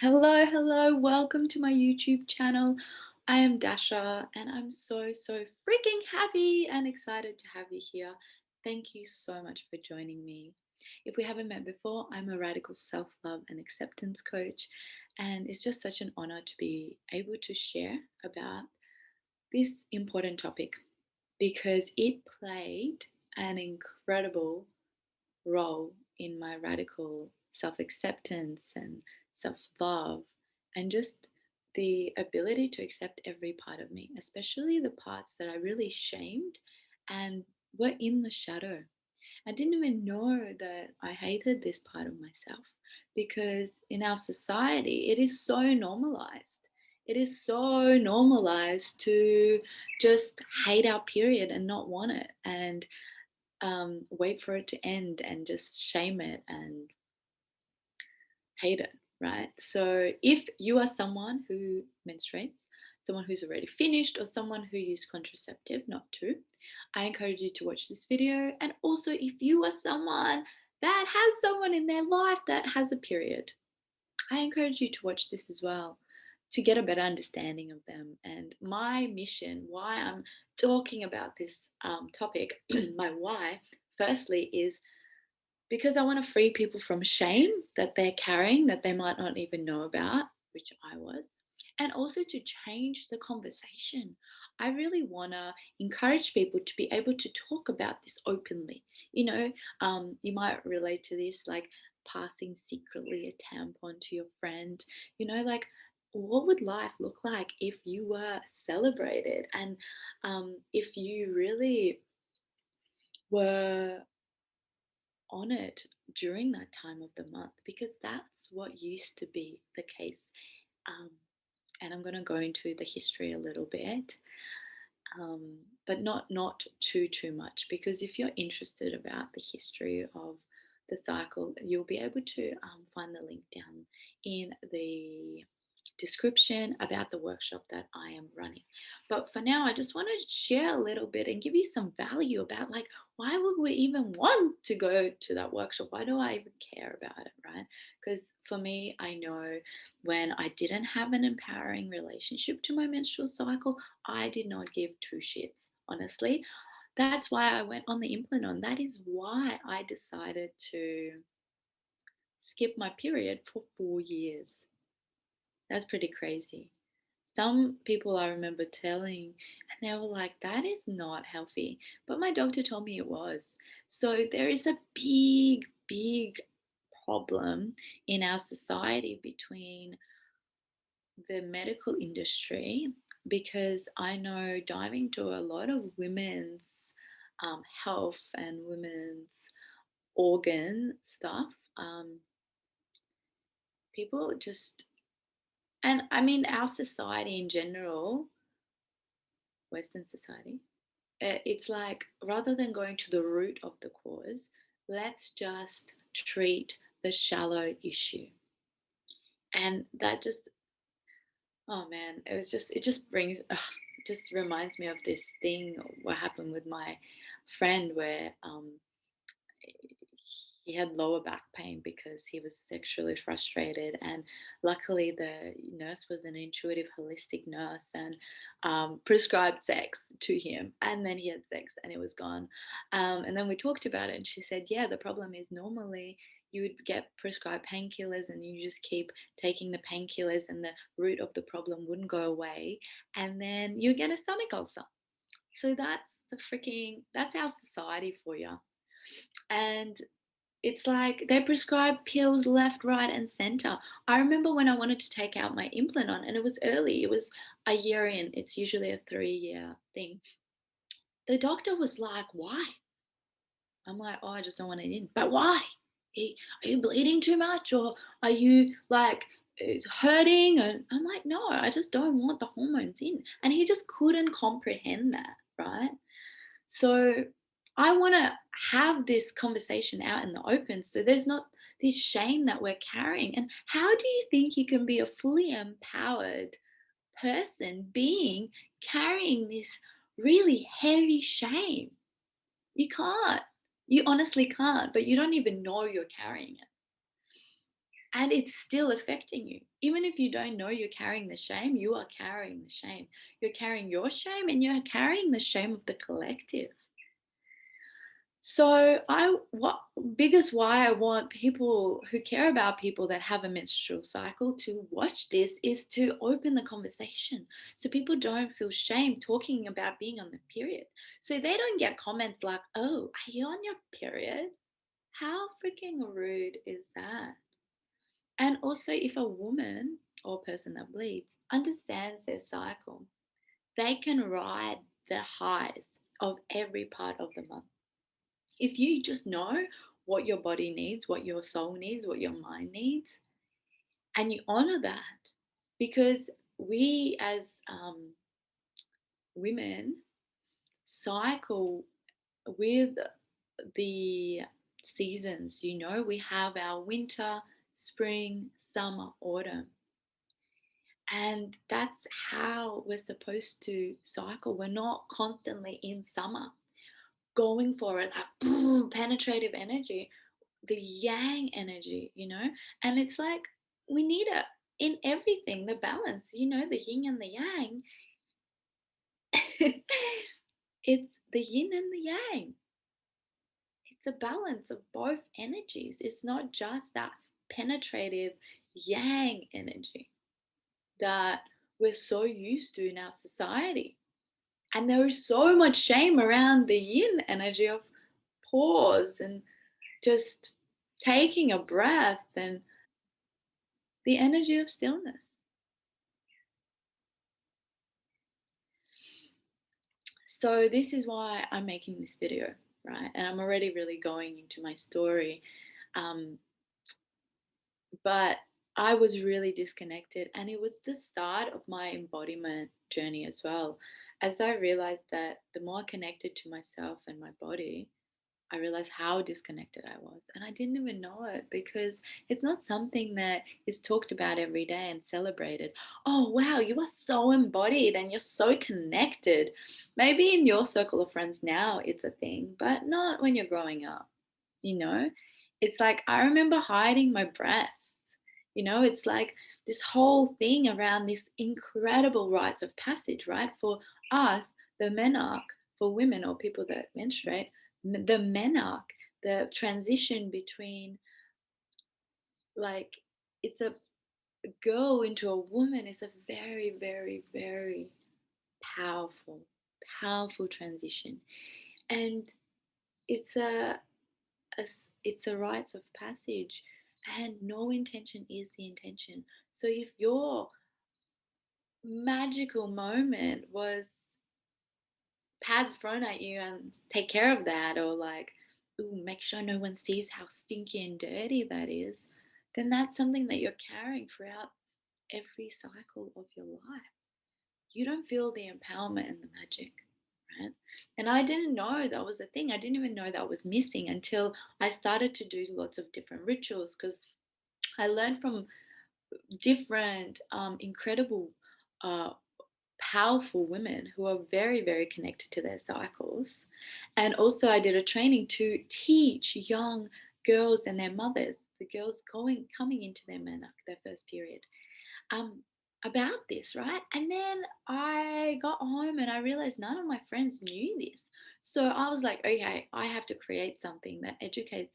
Hello, welcome to my YouTube channel. I am Dasha and I'm so freaking happy and excited to have you here. Thank you so much for joining me. If we haven't met before, I'm a radical self love and acceptance coach, and it's just such an honor to be able to share about this important topic because it played an incredible role in my radical self acceptance and self love, and just the ability to accept every part of me, especially the parts that I really shamed and were in the shadow. I didn't even know that I hated this part of myself because in our society, it is so normalized. It is so normalized to just hate our period and not want it. And wait for it to end and just shame it and hate it, right? So if you are someone who menstruates, someone who's already finished, or someone who used contraceptive, not to, I encourage you to watch this video. And also, if you are someone that has someone in their life that has a period, I encourage you to watch this as well to get a better understanding of them. And my mission, why I'm talking about this topic, my why, firstly, is because I want to free people from shame that they're carrying that they might not even know about, which I was, and also to change the conversation. I really want to encourage people to be able to talk about this openly. You might relate to this, like passing secretly a tampon to your friend, like what would life look like if you were celebrated and if you really were on it during that time of the month, because that's what used to be the case. Um, and I'm going to go into the history a little bit, but not too much, because if you're interested about the history of the cycle, you'll be able to find the link down in the description about the workshop that I am running. But for now, I just want to share a little bit and give you some value about, like, why would we even want to go to that workshop? Why do I even care about it, right? Because for me, I know when I didn't have an empowering relationship to my menstrual cycle, I did not give two shits, honestly. That's why I went on the implant on. That is why I decided to skip my period for 4 years. That's pretty crazy. Some people I remember telling, and they were like, that is not healthy. But my doctor told me it was. So there is a big problem in our society between the medical industry, because I know diving to a lot of women's health and women's organ stuff, people just, and I mean, our society in general, Western society, it's like rather than going to the root of the cause, let's just treat the shallow issue. And that just, oh man, it just brings, it just reminds me of this thing, what happened with my friend, where he had lower back pain because he was sexually frustrated, and luckily the nurse was an intuitive holistic nurse and prescribed sex to him, and then he had sex and it was gone. And then we talked about it, and she said, yeah, the problem is normally you would get prescribed painkillers and you just keep taking the painkillers and the root of the problem wouldn't go away, and then you get a stomach ulcer. So that's our society for you. And it's like they prescribe pills left, right, and center. I remember when I wanted to take out my implant on, and it was early, it was a year in, it's usually a 3 year thing. The doctor was like, why? I'm like, oh, I just don't want it in. But why? Are you bleeding too much? Or are you like it's hurting? And I'm like, no, I just don't want the hormones in. And he just couldn't comprehend that, right? So I want to have this conversation out in the open so there's not this shame that we're carrying. And how do you think you can be a fully empowered person being carrying this really heavy shame? You can't. You honestly can't, but you don't even know you're carrying it. And it's still affecting you. Even if you don't know you're carrying the shame, you are carrying the shame. You're carrying your shame and you're carrying the shame of the collective. So what biggest why I want people who care about people that have a menstrual cycle to watch this is to open the conversation so people don't feel shame talking about being on the period. So they don't get comments like, "Oh, are you on your period?" How freaking rude is that? And also, if a woman or person that bleeds understands their cycle, they can ride the highs of every part of the month. If you just know what your body needs, what your soul needs, what your mind needs, and you honor that, because we as women cycle with the seasons, we have our winter, spring, summer, autumn. And that's how we're supposed to cycle. We're not constantly in summer going for it, like boom, penetrative energy, the yang energy. And it's like we need it in everything, the balance, the yin and the yang. It's the yin and the yang. It's a balance of both energies. It's not just that penetrative yang energy that we're so used to in our society. And there is so much shame around the yin energy of pause and just taking a breath and the energy of stillness. So, this is why I'm making this video, right? And I'm already really going into my story. Um, but I was really disconnected, and it was the start of my embodiment journey as well. As I realized that the more connected to myself and my body, I realized how disconnected I was. And I didn't even know it because it's not something that is talked about every day and celebrated. Oh, wow, you are so embodied and you're so connected. Maybe in your circle of friends now it's a thing, but not when you're growing up. You know, it's like I remember hiding my breasts. It's like this whole thing around this incredible rites of passage, right? For us, the menarche, for women or people that menstruate, the menarche, the transition between, like, it's a girl into a woman is a very, very, very powerful, powerful transition. And it's it's a rites of passage, and no intention is the intention. So if your magical moment was pads thrown at you and take care of that, or like, ooh, make sure no one sees how stinky and dirty that is, then that's something that you're carrying throughout every cycle of your life. You don't feel the empowerment and the magic, right? And I didn't know that was a thing. I didn't even know that was missing until I started to do lots of different rituals, because I learned from different incredible uh, powerful women who are very, very connected to their cycles. And also, I did a training to teach young girls and their mothers, the girls coming into their menarche, their first period, um, about this, right? And then I got home and I realized none of my friends knew this. So I was like, okay, I have to create something that educates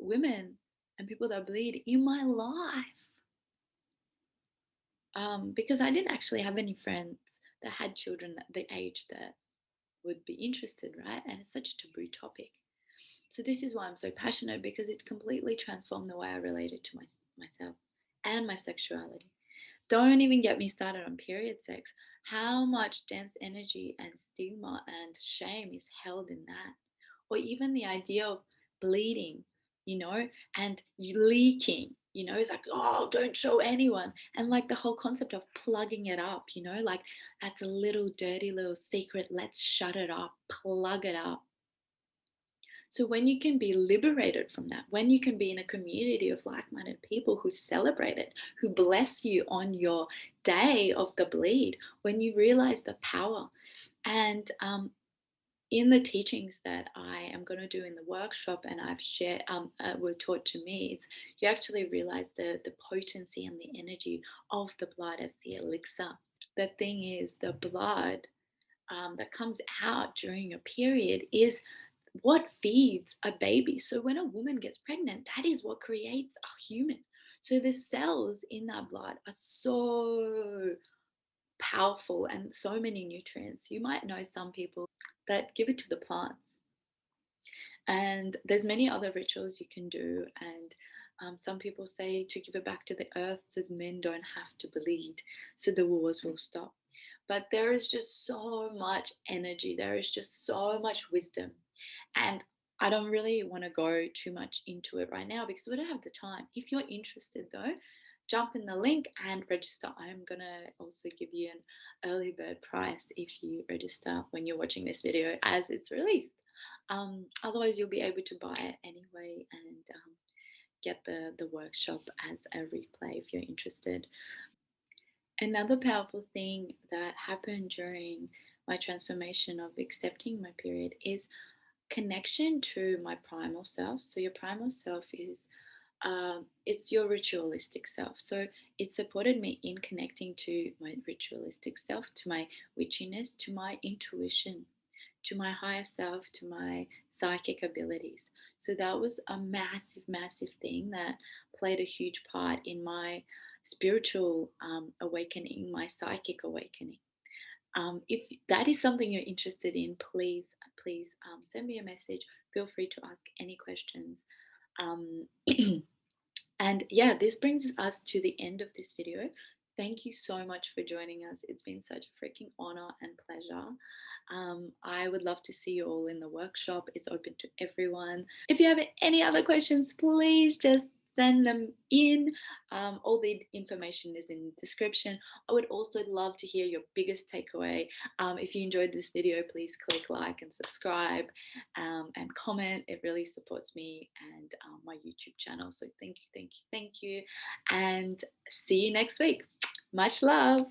women and people that bleed in my life, because I didn't actually have any friends that had children at the age that would be interested, right? And it's such a taboo topic. So this is why I'm so passionate, because it completely transformed the way I related to myself and my sexuality. Don't even get me started on period sex. How much dense energy and stigma and shame is held in that? Or even the idea of bleeding, and you leaking, it's like, oh, don't show anyone. And like the whole concept of plugging it up, like that's a little dirty little secret. Let's shut it up, plug it up. So when you can be liberated from that, when you can be in a community of like-minded people who celebrate it, who bless you on your day of the bleed, when you realize the power, and in the teachings that I am going to do in the workshop and I've shared, were taught to me, it's you actually realize the potency and the energy of the blood as the elixir. The thing is, the blood that comes out during your period is what feeds a baby. So when a woman gets pregnant, that is what creates a human. So the cells in that blood are so powerful and so many nutrients. You might know some people that give it to the plants. And there's many other rituals you can do. And some people say to give it back to the earth so men don't have to bleed, so the wars will stop. But there is just so much energy. There is just so much wisdom. And I don't really want to go too much into it right now because we don't have the time. If you're interested, though, jump in the link and register. I'm going to also give you an early bird price if you register when you're watching this video as it's released. Otherwise, you'll be able to buy it anyway and get the workshop as a replay if you're interested. Another powerful thing that happened during my transformation of accepting my period is connection to my primal self. So your primal self is it's your ritualistic self. So it supported me in connecting to my ritualistic self, to my witchiness, to my intuition, to my higher self, to my psychic abilities. So that was a massive, massive thing that played a huge part in my spiritual awakening, my psychic awakening. If that is something you're interested in, please send me a message. Feel free to ask any questions. Um, And yeah, this brings us to the end of this video. Thank you so much for joining us. It's been such a freaking honor and pleasure. I would love to see you all in the workshop. It's open to everyone. If you have any other questions, please just send them in. All the information is in the description. I would also love to hear your biggest takeaway. If you enjoyed this video, please click like and subscribe and comment. It really supports me and my YouTube channel. So thank you, thank you, thank you. And see you next week. Much love.